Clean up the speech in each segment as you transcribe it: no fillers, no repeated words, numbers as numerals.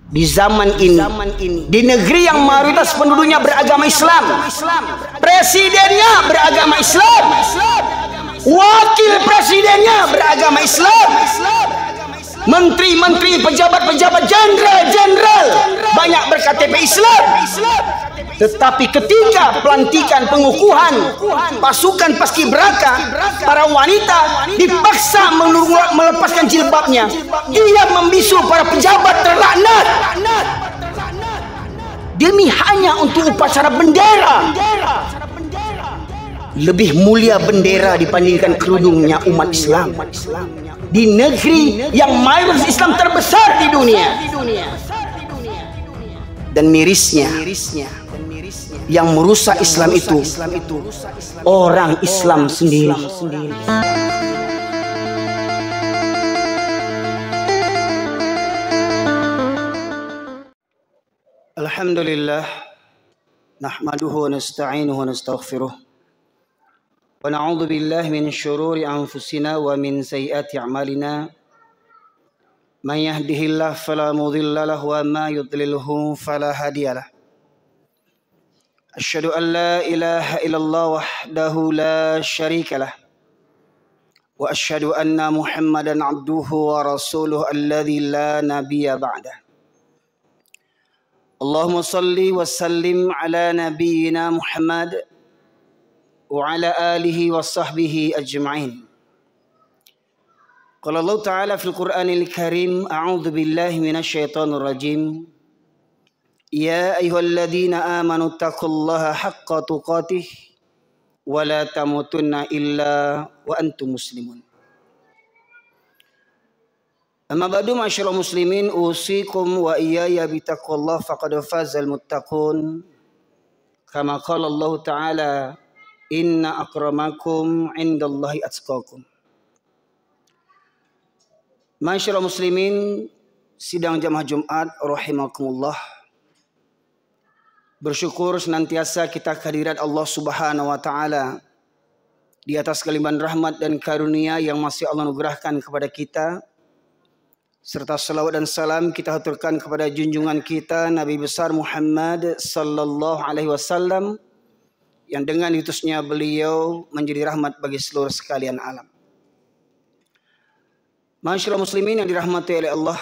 di zaman ini, di negeri yang mayoritas penduduknya beragama Islam, presidennya beragama Islam, wakil presidennya beragama Islam, menteri-menteri, pejabat-pejabat, jenderal-jenderal banyak berKTP Islam. Tetapi ketika pelantikan pengukuhan pasukan paskibraka, para wanita dipaksa melepaskan jilbabnya. Ia membisu para pejabat terlaknat demi hanya untuk upacara bendera. Lebih mulia bendera dibandingkan kerudungnya umat Islam di negeri yang mayoritas Islam terbesar di dunia. Dan mirisnya, yang merusak Islam itu orang Islam sendiri. Alhamdulillah, nahmaduhu wa nasta'inuhu wa nastaghfiruh, wa na'udzu billahi min syururi anfusina wa min sayyiati a'malina. Man yahdihillahu fala mudilla lahu wa ma yudlilhu fala hadiyalah. Asyhadu an la ilaha illallah wahdahu la syarika lah, wa asyhadu anna Muhammadan abduhu wa rasuluhu alladzi la nabiyya ba'dah. Allahumma salli wa sallim ala nabiyyina Muhammad wa ala alihi wa sahbihi ajma'in. Qala Allah Ta'ala fil Qur'anil Karim, a'udzu billahi minasyaitonir rajim. Ya ayyuhalladzina amanu taqullaha haqqa tuqatih wa la tamutunna illa wa antum muslimun. Amma ba'du, ma'asyiral muslimin, usikum wa iyaya bitaqwallahi faqad fazal muttaqun. Kama qala Allah Ta'ala, inna akramakum indallahi atqakum. Ma'asyiral muslimin, sidang jamaah Jumat rahimakumullah. Bersyukur senantiasa kita kehadirat Allah Subhanahu wa Ta'ala di atas kelimpahan rahmat dan karunia yang masih Allah anugerahkan kepada kita, serta salawat dan salam kita haturkan kepada junjungan kita Nabi besar Muhammad sallallahu alaihi wasallam, yang dengan diutusnya beliau menjadi rahmat bagi seluruh sekalian alam. Ma'asyiral muslimin yang dirahmati oleh Allah,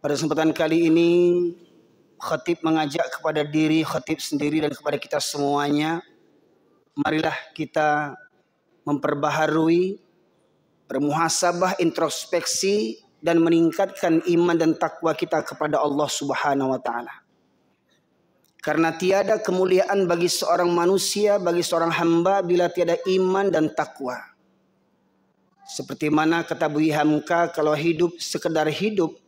pada kesempatan kali ini khatib mengajak kepada diri khatib sendiri dan kepada kita semuanya, marilah kita memperbaharui, bermuhasabah, introspeksi, dan meningkatkan iman dan takwa kita kepada Allah Subhanahu wa Ta'ala. Karena tiada kemuliaan bagi seorang manusia, bagi seorang hamba bila tiada iman dan takwa. Seperti mana kata Buya Hamka, kalau hidup sekedar hidup,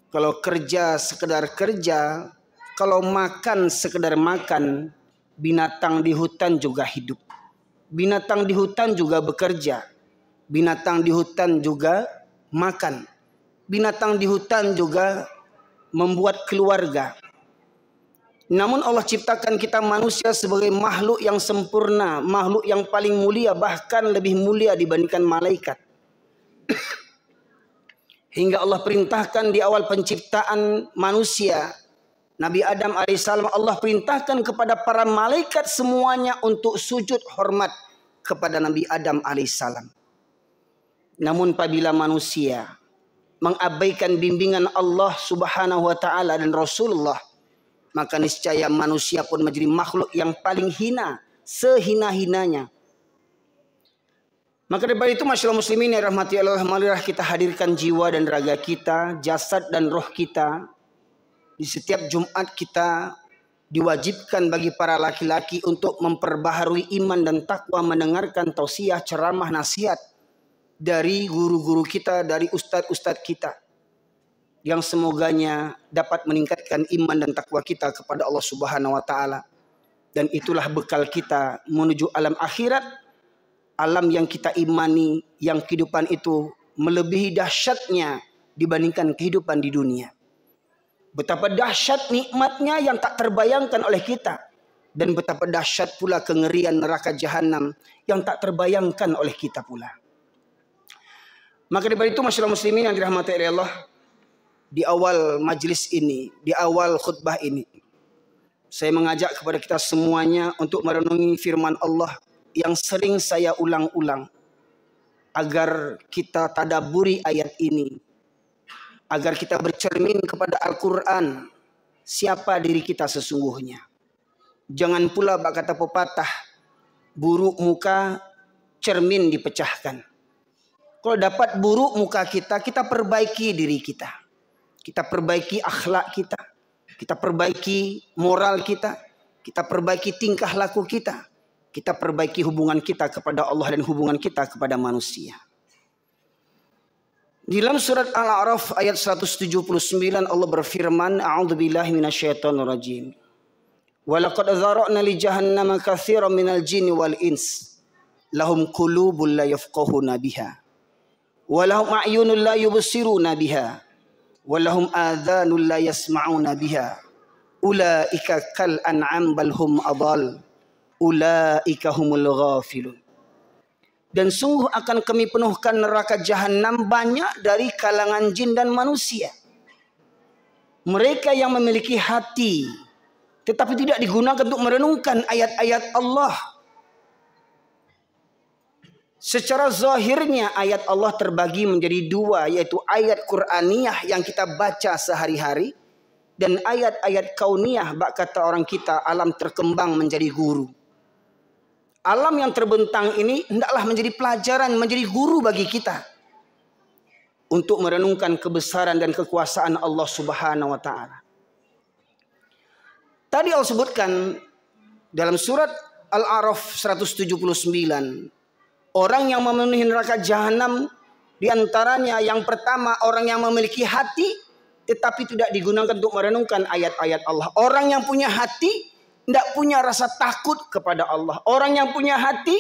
kalau kerja sekedar kerja, kalau makan sekedar makan, binatang di hutan juga hidup. Binatang di hutan juga bekerja. Binatang di hutan juga makan. Binatang di hutan juga membuat keluarga. Namun Allah ciptakan kita manusia sebagai makhluk yang sempurna, makhluk yang paling mulia, bahkan lebih mulia dibandingkan malaikat. Hingga Allah perintahkan di awal penciptaan manusia, Nabi Adam alaihissalam, Allah perintahkan kepada para malaikat semuanya untuk sujud hormat kepada Nabi Adam alaihissalam. Namun apabila manusia mengabaikan bimbingan Allah Subhanahu wa Ta'ala dan Rasulullah, maka niscaya manusia pun menjadi makhluk yang paling hina, sehina-hinanya. Maka daripada itu, masyaallah muslimin yang rahmati Allah, marilah kita hadirkan jiwa dan raga kita, jasad dan roh kita. Di setiap Jumat kita diwajibkan bagi para laki-laki untuk memperbaharui iman dan takwa, mendengarkan tausiah, ceramah, nasihat dari guru-guru kita, dari ustadz-ustadz kita, yang semoganya dapat meningkatkan iman dan takwa kita kepada Allah Subhanahu wa Ta'ala. Dan itulah bekal kita menuju alam akhirat, alam yang kita imani, yang kehidupan itu melebihi dahsyatnya dibandingkan kehidupan di dunia. Betapa dahsyat nikmatnya yang tak terbayangkan oleh kita, dan betapa dahsyat pula kengerian neraka jahanam yang tak terbayangkan oleh kita pula. Maka daripada itu, masyaallah muslimin yang dirahmati oleh Allah, di awal majlis ini, di awal khutbah ini, saya mengajak kepada kita semuanya untuk merenungi firman Allah yang sering saya ulang-ulang, agar kita tadabburi ayat ini, agar kita bercermin kepada Al-Quran, siapa diri kita sesungguhnya. Jangan pula bak kata pepatah, buruk muka cermin dipecahkan. Kalau dapat buruk muka kita, kita perbaiki diri kita. Kita perbaiki akhlak kita. Kita perbaiki moral kita. Kita perbaiki tingkah laku kita. Kita perbaiki hubungan kita kepada Allah dan hubungan kita kepada manusia. Di dalam surat Al-A'raf ayat 179 Allah berfirman, A'udzubillahi minasyaitonirrajim. Wa laqad dzara'na li jahannama katsiran minal jinni wal ins lahum qulubun la yafqahuna biha wa lahum a'yunun la yubsiruna biha wa lahum adhanun la yasma'una biha ulaika kal an'am bal hum adall ulaika humul ghafilun. Dan sungguh akan kami penuhkan neraka jahanam banyak dari kalangan jin dan manusia. Mereka yang memiliki hati, tetapi tidak digunakan untuk merenungkan ayat-ayat Allah. Secara zahirnya ayat Allah terbagi menjadi dua, yaitu ayat Qur'aniyah yang kita baca sehari-hari, dan ayat-ayat kauniyah, bak kata orang kita, alam terkembang menjadi guru. Alam yang terbentang ini hendaklah menjadi pelajaran, menjadi guru bagi kita untuk merenungkan kebesaran dan kekuasaan Allah Subhanahu wa taala. Tadi Allah sebutkan dalam surat Al-A'raf 179, orang yang memenuhi neraka jahanam diantaranya yang pertama orang yang memiliki hati tetapi tidak digunakan untuk merenungkan ayat-ayat Allah. Orang yang punya hati tidak punya rasa takut kepada Allah. Orang yang punya hati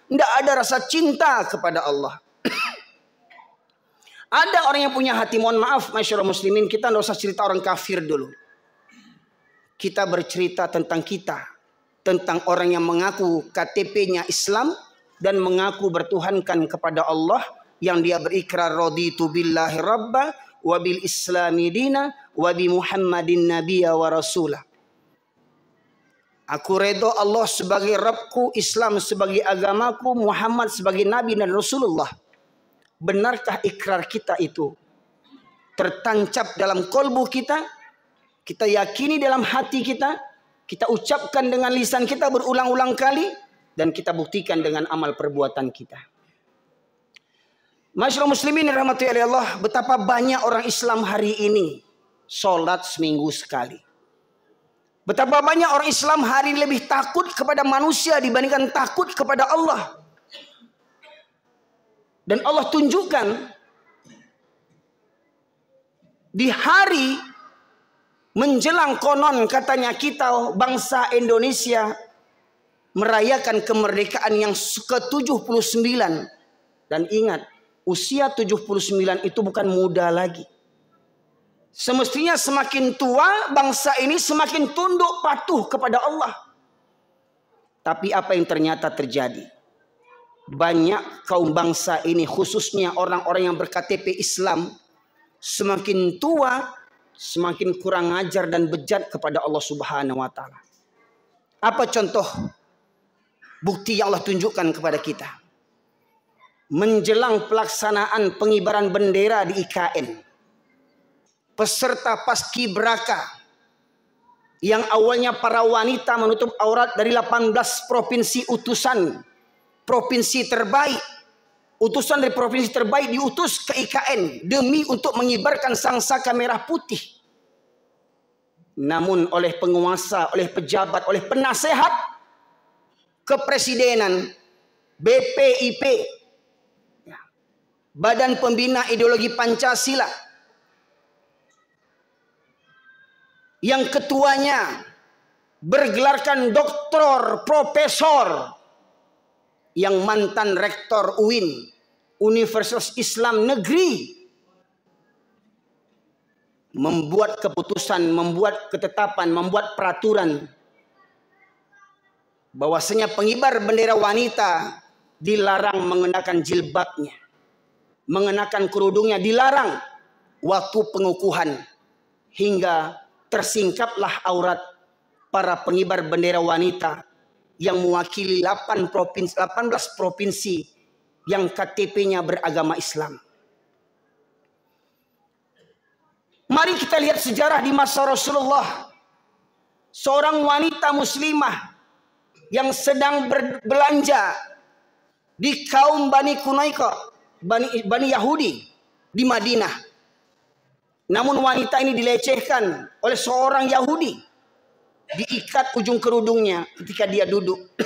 tidak ada rasa cinta kepada Allah. Ada orang yang punya hati, mohon maaf masyarakat muslimin, kita tidak usah cerita orang kafir dulu. Kita bercerita tentang kita, tentang orang yang mengaku KTP-nya Islam dan mengaku bertuhankan kepada Allah, yang dia berikrar raditu billahi rabba wa bil islami dina wa bi muhammadin nabiyya wa rasulah. Aku redha Allah sebagai Rabbku, Islam sebagai agamaku, Muhammad sebagai Nabi dan Rasulullah. Benarkah ikrar kita itu tertancap dalam kolbu kita? Kita yakini dalam hati kita, kita ucapkan dengan lisan kita berulang-ulang kali, dan kita buktikan dengan amal perbuatan kita. Masyaallah muslimin rahmati Allah, betapa banyak orang Islam hari ini sholat seminggu sekali. Betapa banyak orang Islam hari ini lebih takut kepada manusia dibandingkan takut kepada Allah. Dan Allah tunjukkan di hari menjelang konon katanya kita bangsa Indonesia merayakan kemerdekaan yang ke-79. Dan ingat, usia 79 itu bukan muda lagi. Semestinya semakin tua bangsa ini semakin tunduk patuh kepada Allah. Tapi apa yang ternyata terjadi? Banyak kaum bangsa ini, khususnya orang-orang yang berKTP Islam, semakin tua semakin kurang ajar dan bejat kepada Allah Subhanahu wa taala. Apa contoh bukti yang Allah tunjukkan kepada kita? Menjelang pelaksanaan pengibaran bendera di IKN, peserta paskibraka yang awalnya para wanita menutup aurat dari 18 provinsi utusan provinsi terbaik, utusan dari provinsi terbaik diutus ke IKN demi untuk mengibarkan sangsaka merah putih. Namun oleh penguasa, oleh pejabat, oleh penasehat kepresidenan, BPIP, Badan Pembina Ideologi Pancasila, yang ketuanya bergelarkan doktor, profesor, yang mantan rektor UIN, Universitas Islam Negeri, membuat keputusan, membuat ketetapan, membuat peraturan bahwasanya pengibar bendera wanita dilarang mengenakan jilbabnya, mengenakan kerudungnya dilarang, waktu pengukuhan hingga tersingkaplah aurat para pengibar bendera wanita yang mewakili 18 provinsi yang KTP-nya beragama Islam. Mari kita lihat sejarah di masa Rasulullah. Seorang wanita muslimah yang sedang berbelanja di kaum Bani Quraisy, Bani Yahudi di Madinah. Namun wanita ini dilecehkan oleh seorang Yahudi. Diikat ujung kerudungnya ketika dia duduk.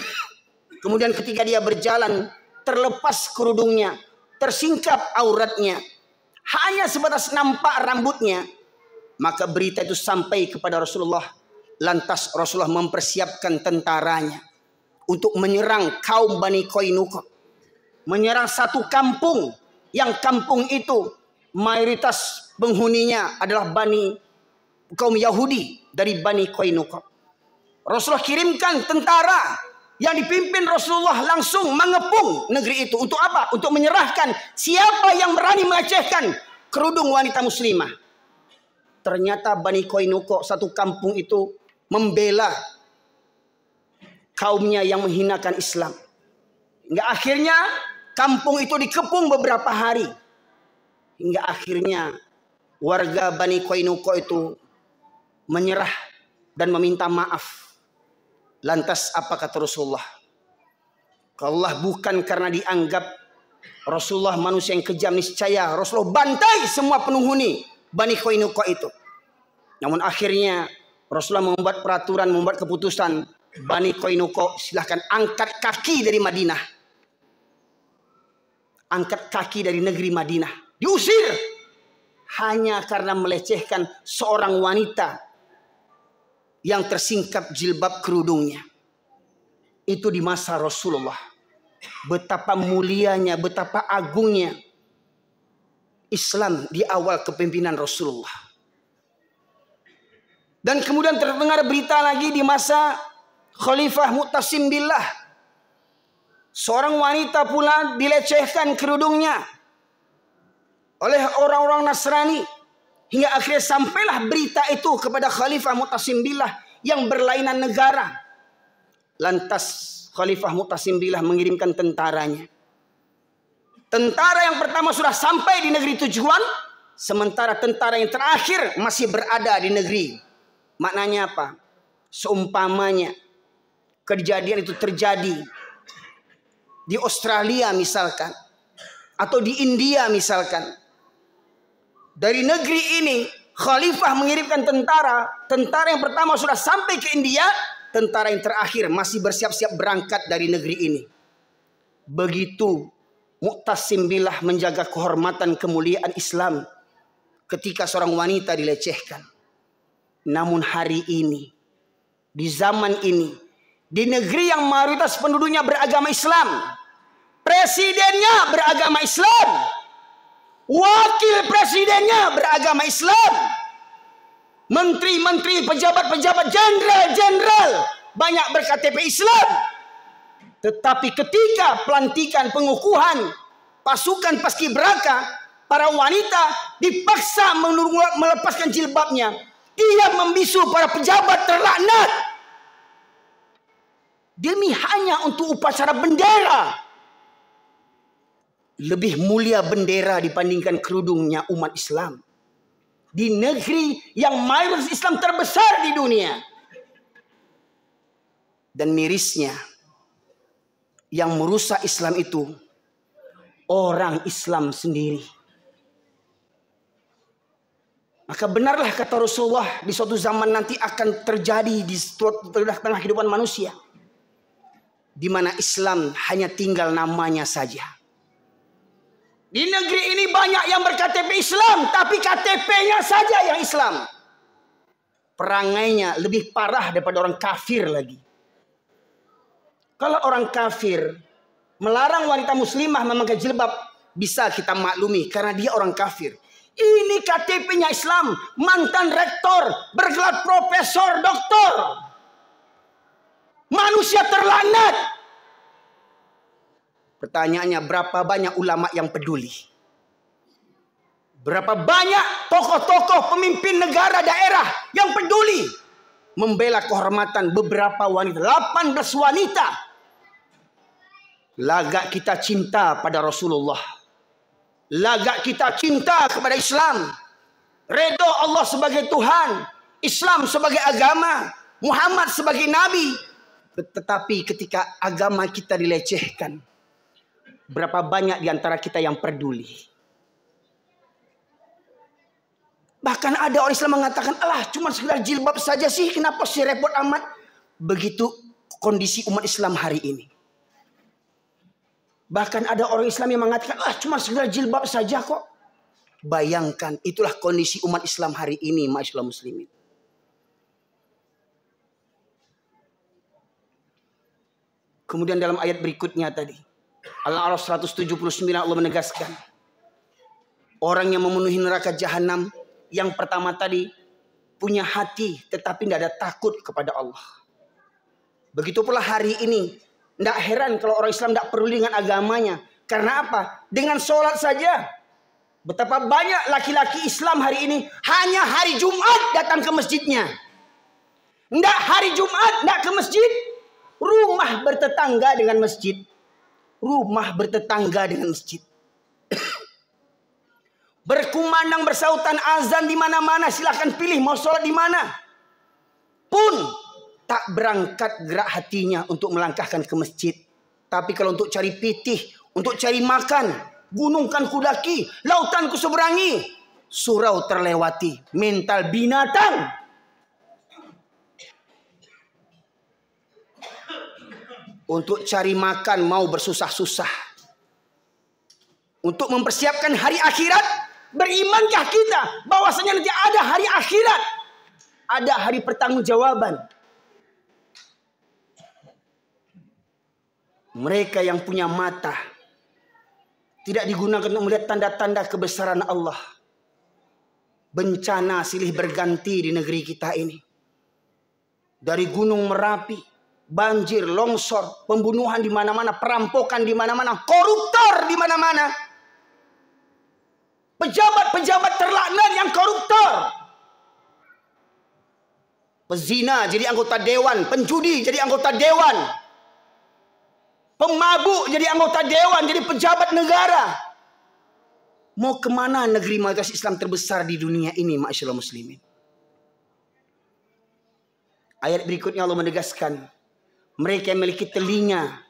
Kemudian ketika dia berjalan, terlepas kerudungnya, tersingkap auratnya. Hanya sebatas nampak rambutnya. Maka berita itu sampai kepada Rasulullah. Lantas Rasulullah mempersiapkan tentaranya untuk menyerang kaum Bani Qainuqa. Menyerang satu kampung, yang kampung itu mayoritas penghuninya adalah kaum Yahudi dari Bani Qainuqa. Rasulullah kirimkan tentara yang dipimpin Rasulullah langsung mengepung negeri itu. Untuk apa? Untuk menyerahkan siapa yang berani melecehkan kerudung wanita muslimah. Ternyata Bani Qainuqa, satu kampung itu, membela kaumnya yang menghinakan Islam. Hingga akhirnya kampung itu dikepung beberapa hari. Hingga akhirnya warga Bani Qainuqa itu menyerah dan meminta maaf. Lantas apa kata Rasulullah? Allah bukan karena dianggap Rasulullah manusia yang kejam, niscaya Rasulullah bantai semua penghuni Bani Qainuqa itu. Namun akhirnya Rasulullah membuat peraturan, membuat keputusan, Bani Qainuqa silahkan angkat kaki dari Madinah. Angkat kaki dari negeri Madinah. Diusir. Hanya karena melecehkan seorang wanita yang tersingkap jilbab kerudungnya. Itu di masa Rasulullah. Betapa mulianya, betapa agungnya Islam di awal kepemimpinan Rasulullah. Dan kemudian terdengar berita lagi di masa Khalifah Mu'tasim Billah. Seorang wanita pula dilecehkan kerudungnya oleh orang-orang Nasrani. Hingga akhirnya sampailah berita itu kepada Khalifah Mu'tasim Billah yang berlainan negara. Lantas Khalifah Mu'tasim Billah mengirimkan tentaranya. Tentara yang pertama sudah sampai di negeri tujuan, sementara tentara yang terakhir masih berada di negeri. Maknanya apa? Seumpamanya kejadian itu terjadi di Australia misalkan, atau di India misalkan. Dari negeri ini Khalifah mengirimkan tentara yang pertama sudah sampai ke India, tentara yang terakhir masih bersiap-siap berangkat dari negeri ini. Begitu Mu'tasim Billah menjaga kehormatan kemuliaan Islam ketika seorang wanita dilecehkan. Namun hari ini, di zaman ini, di negeri yang mayoritas penduduknya beragama Islam, presidennya beragama Islam, wakil presidennya beragama Islam, menteri-menteri, pejabat-pejabat, jenderal-jenderal banyak berKTP Islam. Tetapi ketika pelantikan pengukuhan pasukan paskibraka, para wanita dipaksa melepaskan jilbabnya. Dia membisu para pejabat terlaknat demi hanya untuk upacara bendera. Lebih mulia bendera dibandingkan kerudungnya umat Islam di negeri yang mayoritas Islam terbesar di dunia. Dan mirisnya, yang merusak Islam itu orang Islam sendiri. Maka benarlah kata Rasulullah, di suatu zaman nanti akan terjadi di tengah kehidupan manusia, di mana Islam hanya tinggal namanya saja. Di negeri ini banyak yang berKTP Islam, tapi KTP-nya saja yang Islam. Perangainya lebih parah daripada orang kafir lagi. Kalau orang kafir melarang wanita muslimah memakai jilbab, bisa kita maklumi karena dia orang kafir. Ini KTP-nya Islam, mantan rektor, bergelar profesor, doktor. Manusia terlaknat. Pertanyaannya, berapa banyak ulama yang peduli? Berapa banyak tokoh-tokoh pemimpin negara daerah yang peduli membela kehormatan beberapa wanita, 18 wanita. Lagak kita cinta pada Rasulullah. Lagak kita cinta kepada Islam. Redha Allah sebagai Tuhan, Islam sebagai agama, Muhammad sebagai Nabi. Tetapi ketika agama kita dilecehkan, berapa banyak di antara kita yang peduli? Bahkan ada orang Islam mengatakan, alah cuma sekedar jilbab saja sih, kenapa sih repot amat? Begitu kondisi umat Islam hari ini. Bahkan ada orang Islam yang mengatakan, ah cuma sekedar jilbab saja kok. Bayangkan, itulah kondisi umat Islam hari ini, ma'asyiral muslimin. Kemudian dalam ayat berikutnya tadi, Al-A'raf 179 Allah menegaskan, orang yang memenuhi neraka jahanam, yang pertama tadi punya hati tetapi tidak ada takut kepada Allah. Begitu pula hari ini, tidak heran kalau orang Islam tidak peduli dengan agamanya. Karena apa? Dengan sholat saja. Betapa banyak laki-laki Islam hari ini hanya hari Jumat datang ke masjidnya. Tidak hari Jumat tidak ke masjid. Rumah bertetangga dengan masjid. Rumah bertetangga dengan masjid. Berkumandang bersautan azan di mana-mana, silahkan pilih mau sholat di mana. Pun tak berangkat gerak hatinya untuk melangkahkan ke masjid. Tapi kalau untuk cari pitih, untuk cari makan, gunungkan kudaki, lautan kuseberangi, surau terlewati, mental binatang. Untuk cari makan mau bersusah-susah. Untuk mempersiapkan hari akhirat, berimankah kita bahwasanya nanti ada hari akhirat, ada hari pertanggungjawaban? Mereka yang punya mata tidak digunakan untuk melihat tanda-tanda kebesaran Allah. Bencana silih berganti di negeri kita ini. Dari gunung Merapi, banjir, longsor, pembunuhan di mana-mana, perampokan di mana-mana, koruptor di mana-mana. Pejabat-pejabat terlaknat yang koruptor. Pezina jadi anggota dewan, penjudi jadi anggota dewan, pemabuk jadi anggota dewan, jadi pejabat negara. Mau kemana negeri mayoritas Islam terbesar di dunia ini, ma'asyiral muslimin? Ayat berikutnya Allah menegaskan, mereka yang memiliki telinga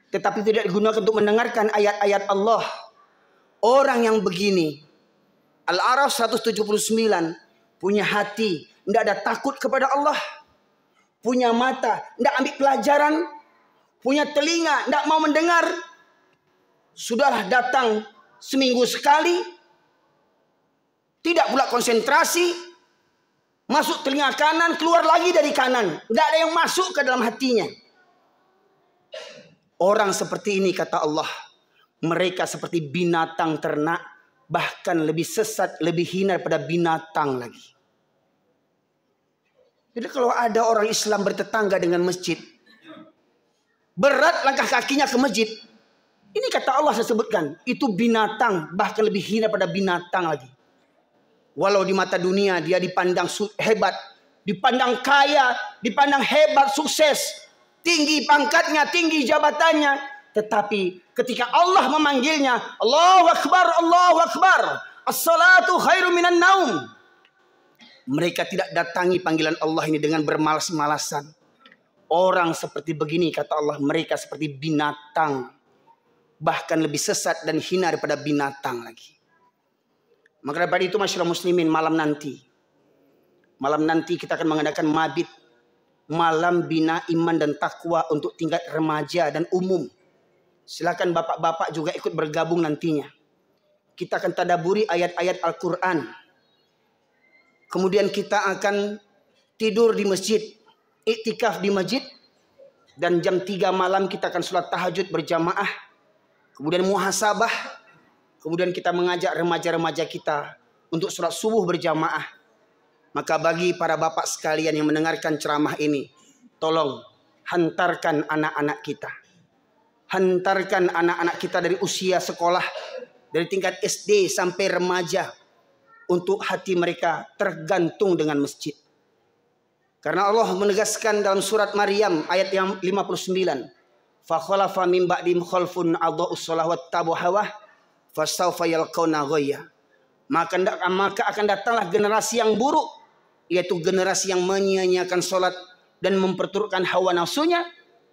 tetapi tidak digunakan untuk mendengarkan ayat-ayat Allah. Orang yang begini, Al-A'raf 179, punya hati, tidak ada takut kepada Allah. Punya mata, tidak ambil pelajaran. Punya telinga, tidak mau mendengar. Sudahlah datang seminggu sekali. Tidak pula konsentrasi. Masuk telinga kanan, keluar lagi dari kanan. Tidak ada yang masuk ke dalam hatinya. Orang seperti ini kata Allah, mereka seperti binatang ternak. Bahkan lebih sesat, lebih hina daripada binatang lagi. Jadi kalau ada orang Islam bertetangga dengan masjid, berat langkah kakinya ke masjid, ini kata Allah saya sebutkan, itu binatang, bahkan lebih hina daripada binatang lagi. Walau di mata dunia dia dipandang hebat, dipandang kaya, dipandang hebat, sukses, tinggi pangkatnya, tinggi jabatannya. Tetapi ketika Allah memanggilnya, Allahu Akbar, Allahu Akbar, as-salatu khairu minan naum. Mereka tidak datangi panggilan Allah ini dengan bermalas-malasan. Orang seperti begini kata Allah, mereka seperti binatang. Bahkan lebih sesat dan hina daripada binatang lagi. Maka daripada itu masyarakat muslimin, malam nanti kita akan mengadakan mabit, malam bina iman dan takwa untuk tingkat remaja dan umum. Silakan bapak-bapak juga ikut bergabung nantinya. Kita akan tadaburi ayat-ayat Al-Quran. Kemudian kita akan tidur di masjid, iktikaf di masjid. Dan jam 3 malam kita akan sholat tahajud berjamaah. Kemudian muhasabah. Kemudian kita mengajak remaja-remaja kita untuk sholat subuh berjamaah. Maka bagi para bapak sekalian yang mendengarkan ceramah ini, tolong hantarkan anak-anak kita. Hantarkan anak-anak kita dari usia sekolah, dari tingkat SD sampai remaja. untuk hati mereka tergantung dengan masjid. Karena Allah menegaskan dalam surat Maryam ayat yang 59, fa khalafa min ba'dihim khalfun adha'us shalah wattabu hawah fasawfa yalqauna ghayya. Maka akan datanglah generasi yang buruk, yaitu generasi yang menyia-nyiakan salat dan memperturutkan hawa nafsunya,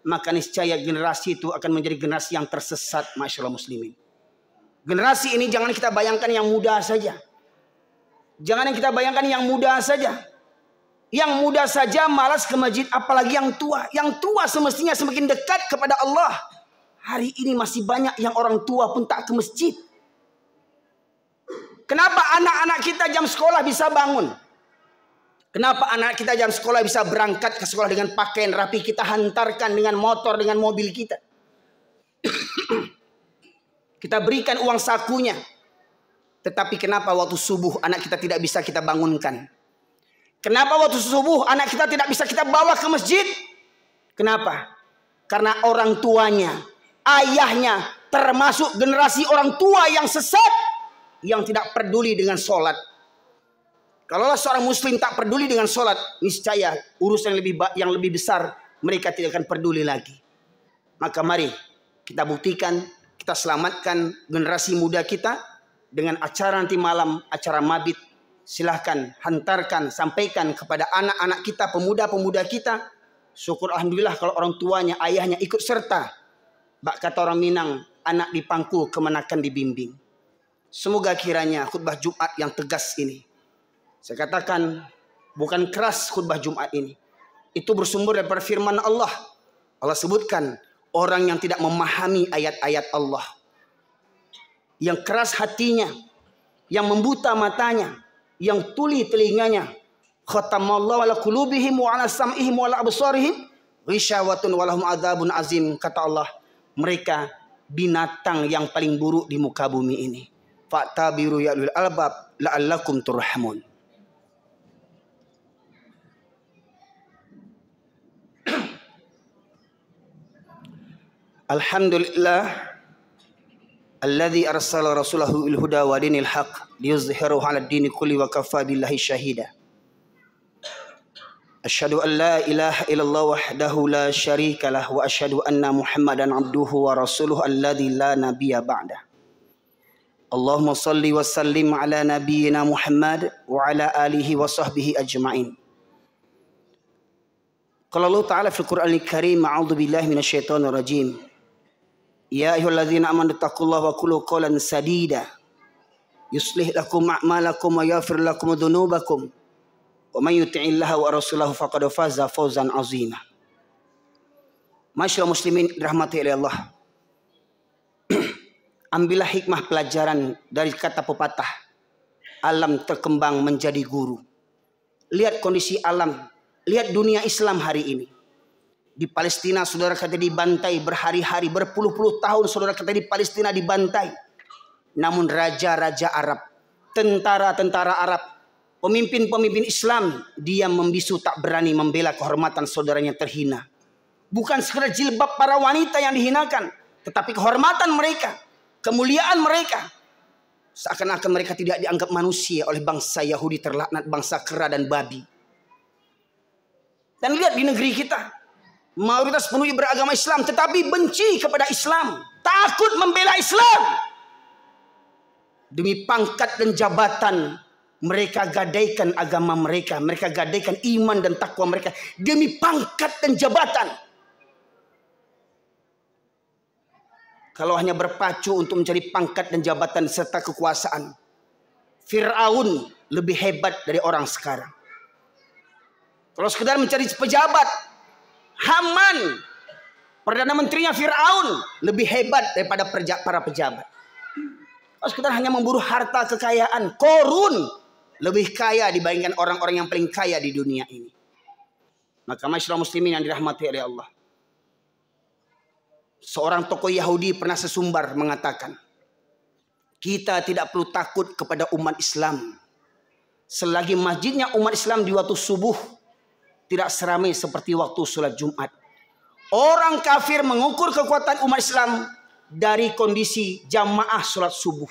maka niscaya generasi itu akan menjadi generasi yang tersesat. Masyaallah muslimin. Generasi ini jangan kita bayangkan yang muda saja. Jangan kita bayangkan yang muda saja. Yang muda saja malas ke masjid, apalagi yang tua. Yang tua semestinya semakin dekat kepada Allah. Hari ini masih banyak yang orang tua pun tak ke masjid. Kenapa anak-anak kita jam sekolah bisa bangun? Kenapa anak kita jam sekolah bisa berangkat ke sekolah dengan pakaian rapi, kita hantarkan dengan motor, dengan mobil kita. Kita berikan uang sakunya. Tetapi kenapa waktu subuh anak kita tidak bisa kita bangunkan? Kenapa waktu subuh anak kita tidak bisa kita bawa ke masjid? Kenapa? Karena orang tuanya, ayahnya, termasuk generasi orang tua yang sesat, yang tidak peduli dengan sholat. Kalaulah seorang muslim tak peduli dengan sholat, niscaya urusan yang lebih besar mereka tidak akan peduli lagi. Maka mari kita buktikan, kita selamatkan generasi muda kita dengan acara nanti malam, acara mabit. Silahkan hantarkan, sampaikan kepada anak-anak kita, pemuda-pemuda kita. Syukur alhamdulillah kalau orang tuanya, ayahnya ikut serta. Bak kata orang Minang, anak dipangku kemenakan dibimbing. Semoga kiranya khutbah Jumat yang tegas ini, saya katakan bukan keras khutbah Jumat ini, itu bersumber dari firman Allah. Allah sebutkan orang yang tidak memahami ayat-ayat Allah, yang keras hatinya, yang membuta matanya, yang tuli telinganya. Khatamallahu ala qulubihim wa ala sam'ihim wa ala absarihim ghisyawatun wa lahum adzabun azim. Kata Allah, mereka binatang yang paling buruk di muka bumi ini. Fa'tabiru ya ulil albab la'allakum turhamun. Alhamdulillah alladzi arsala rasulahu bil huda wa dinil haq liyuzhirahu 'ala ad-dini kulli wa kafa billahi syahida. Asyhadu an la ilaha illallah wahdahu la syarika lah wa asyhadu anna Muhammadan abduhu wa rasuluhu alladzi la nabiyya ba'da. Allahumma salli wa sallim ala nabiyyina Muhammad wa ala alihi wa sahbihi ajma'in. Qala Allah Ta'ala fil Qur'anil Karim, a'udzu billahi minasyaitonir rajim. Ya ayyuhalladzina amanu taqullaha wa qulu qawlan sadida yuslih lakum a'malakum wa yaghfir lakum dzunubakum wa may yuti'illaha wa rasulahu faqad faza fawzan 'azima. Masyaallah muslimin dirahmati oleh Allah. Ambillah hikmah pelajaran dari kata pepatah, alam terkembang menjadi guru. Lihat kondisi alam, lihat dunia Islam hari ini. Di Palestina saudara kita dibantai berhari-hari, berpuluh-puluh tahun saudara kita di Palestina dibantai. Namun raja-raja Arab, tentara-tentara Arab, pemimpin-pemimpin Islam, dia membisu, tak berani membela kehormatan saudaranya terhina. Bukan sekedar jilbab para wanita yang dihinakan, tetapi kehormatan mereka, kemuliaan mereka. Seakan-akan mereka tidak dianggap manusia oleh bangsa Yahudi terlaknat, bangsa kera dan babi. Dan lihat di negeri kita, mayoritas penduduk beragama Islam tetapi benci kepada Islam, takut membela Islam. Demi pangkat dan jabatan, mereka gadaikan agama mereka, mereka gadaikan iman dan takwa mereka demi pangkat dan jabatan. Kalau hanya berpacu untuk mencari pangkat dan jabatan serta kekuasaan, Fir'aun lebih hebat dari orang sekarang. Kalau sekedar mencari pejabat, Haman, perdana menterinya Fir'aun, lebih hebat daripada para pejabat. Kalau sekedar hanya memburu harta kekayaan, Korun lebih kaya dibandingkan orang-orang yang paling kaya di dunia ini. Maka masyarakat muslimin yang dirahmati oleh Allah, seorang tokoh Yahudi pernah sesumbar mengatakan, kita tidak perlu takut kepada umat Islam selagi masjidnya umat Islam di waktu subuh tidak seramai seperti waktu sholat Jumat. Orang kafir mengukur kekuatan umat Islam dari kondisi jamaah sholat subuh.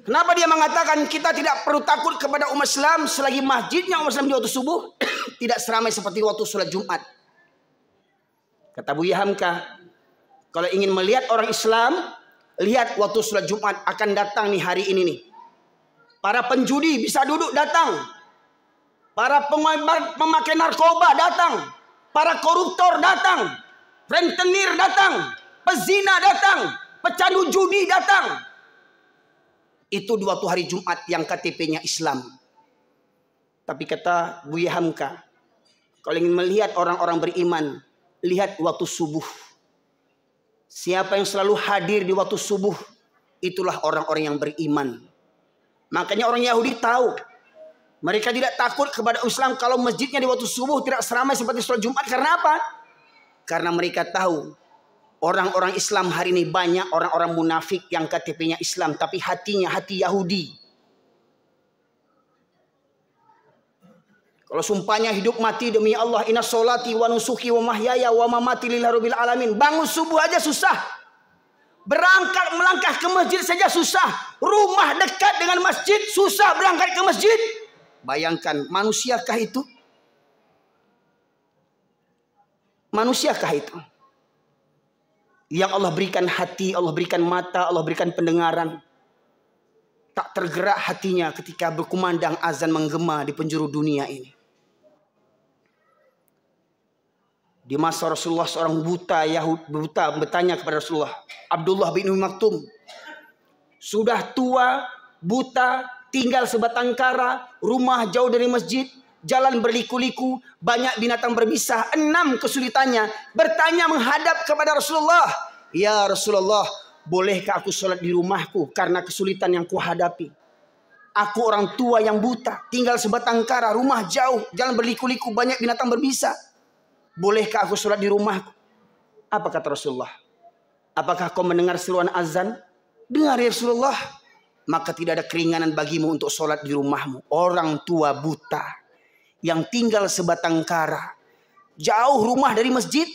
Kenapa dia mengatakan kita tidak perlu takut kepada umat Islam selagi masjidnya umat Islam di waktu subuh tidak seramai seperti waktu sholat Jumat? Kata Buya Hamka, kalau ingin melihat orang Islam, lihat waktu sholat Jumat akan datang nih hari ini nih. Para penjudi bisa duduk datang. Para pemakai narkoba datang. Para koruptor datang. Rentenir datang. Pezina datang. Pecandu judi datang. Itu di waktu hari Jumat yang KTP-nya Islam. Tapi kata Buya Hamka, kalau ingin melihat orang-orang beriman, lihat waktu subuh. Siapa yang selalu hadir di waktu subuh, itulah orang-orang yang beriman. Makanya orang Yahudi tahu, mereka tidak takut kepada Islam kalau masjidnya di waktu subuh tidak seramai seperti sholat Jumat. Karena apa? Karena mereka tahu orang-orang Islam hari ini banyak orang-orang munafik yang KTP-nya Islam tapi hatinya hati Yahudi. Kalau sumpahnya hidup mati demi Allah, inna sholati wa nusuki wa mahyaya wa mamati lillahi rabbil alamin. Bangun subuh aja susah. Berangkat melangkah ke masjid saja susah. Rumah dekat dengan masjid susah berangkat ke masjid. Bayangkan, manusiakah itu? Manusiakah itu? Yang Allah berikan hati, Allah berikan mata, Allah berikan pendengaran. Tak tergerak hatinya ketika berkumandang azan menggema di penjuru dunia ini. Di masa Rasulullah seorang buta bertanya kepada Rasulullah, Abdullah bin Umi Maktum, sudah tua, buta, tinggal sebatang kara, rumah jauh dari masjid, jalan berliku-liku, banyak binatang berbisa, 6 kesulitannya. Bertanya menghadap kepada Rasulullah, ya Rasulullah, bolehkah aku sholat di rumahku karena kesulitan yang kuhadapi? Aku orang tua yang buta, tinggal sebatang kara, rumah jauh, jalan berliku-liku, banyak binatang berbisa. Bolehkah aku sholat di rumahku? Apa kata Rasulullah? Apakah kau mendengar seruan azan? Dengar ya Rasulullah. Maka tidak ada keringanan bagimu untuk sholat di rumahmu. Orang tua buta yang tinggal sebatang kara, jauh rumah dari masjid,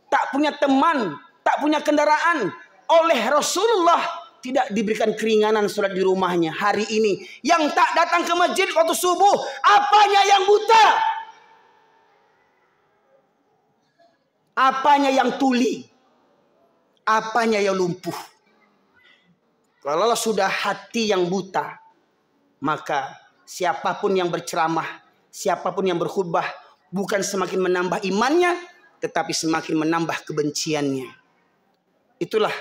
tak punya teman, tak punya kendaraan. Oleh Rasulullah tidak diberikan keringanan sholat di rumahnya. Hari ini yang tak datang ke masjid waktu subuh, apanya yang buta? Apanya yang tuli? Apanya yang lumpuh? Kalau sudah hati yang buta, maka siapapun yang berceramah, siapapun yang berkhutbah, bukan semakin menambah imannya, tetapi semakin menambah kebenciannya. Itulah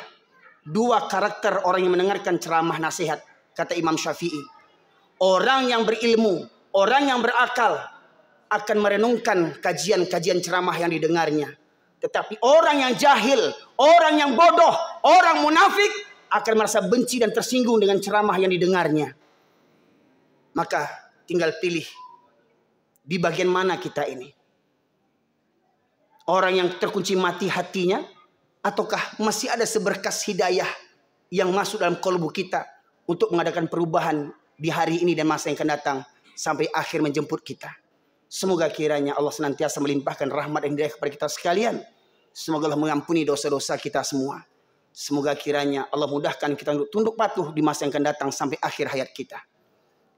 2 karakter orang yang mendengarkan ceramah nasihat, kata Imam Syafi'i. Orang yang berilmu, orang yang berakal akan merenungkan kajian-kajian ceramah yang didengarnya. Tetapi orang yang jahil, orang yang bodoh, orang munafik akan merasa benci dan tersinggung dengan ceramah yang didengarnya. Maka tinggal pilih di bagian mana kita ini. Orang yang terkunci mati hatinya, ataukah masih ada seberkas hidayah yang masuk dalam kalbu kita untuk mengadakan perubahan di hari ini dan masa yang akan datang sampai akhir menjemput kita. Semoga kiranya Allah senantiasa melimpahkan rahmat dan hidayah kepada kita sekalian. Semoga Allah mengampuni dosa-dosa kita semua. Semoga kiranya Allah mudahkan kita untuk tunduk patuh di masa yang akan datang sampai akhir hayat kita.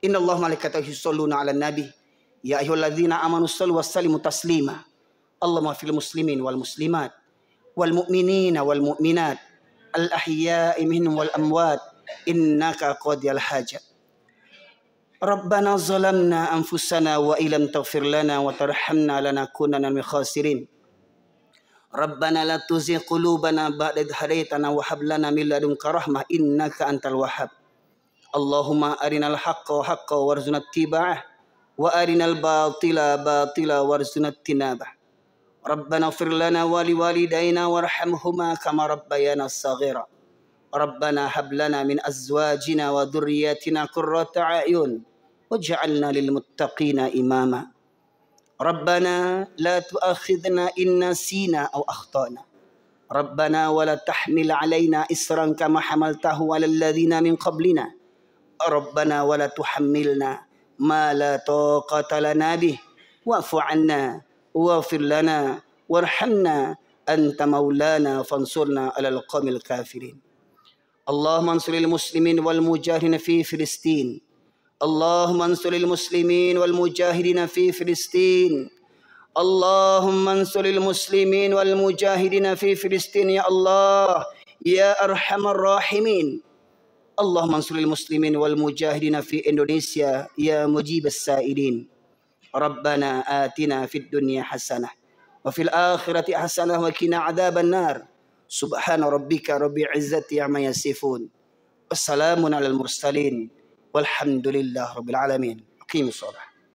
Innallaha malaikatahu yusholluna 'alan nabi. Ya ayyuhalladzina amanu shallu wa sallimu taslima. Allahumma fil muslimin wal muslimat wal mu'minina wal mu'minat al ahya'i minhum wal amwat innaka qadiyal hajat. Rabbana zalamna anfusana wa illam taghfir lana wa tarhamna lanakunanna minal khasirin. Rabbana la tuzigh qulubana ba'da idh hadaytana wa hab lana min ladunka rahmah innaka antal wahhab. Allahumma arinal haqqo haqqo warzuqna ittiba'ah wa arinal batila batila warzuqna ijtinabah. Rabbana ighfir lana wa liwalidayna warhamhuma kama rabbayana shaghira. Rabbana hab lana min azwajina wa dhurriyyatina qurrata a'yun waj'alna lil muttaqina imama. Rabbana la tu'akhidhna in nasina aw akhtana. Rabbana wa la tahmil 'alaina isran kama hamaltahu 'alal ladzina min qablina. Rabbana wa la tuhammilna ma la taqata lana bih wa'fu 'anna waghfir lana warhamna anta maulana fansurna 'alal qaumil kafirin. اللهم انصر المسلمين والمجاهدين في فلسطين. اللهم انصر المسلمين والمجاهدين في فلسطين. اللهم انصر المسلمين والمجاهدين في فلسطين يا الله يا أرحم الراحمين. اللهم انصر المسلمين والمجاهدين في إندونيسيا يا مجيب السائلين. ربنا آتنا في الدنيا حسنة وفي الآخرة حسنة وقنا عذاب النار. سبحان ربك رب العزة عما يصفون والسلام على المرسلين والحمد لله رب العالمين. أقيموا الصلاة.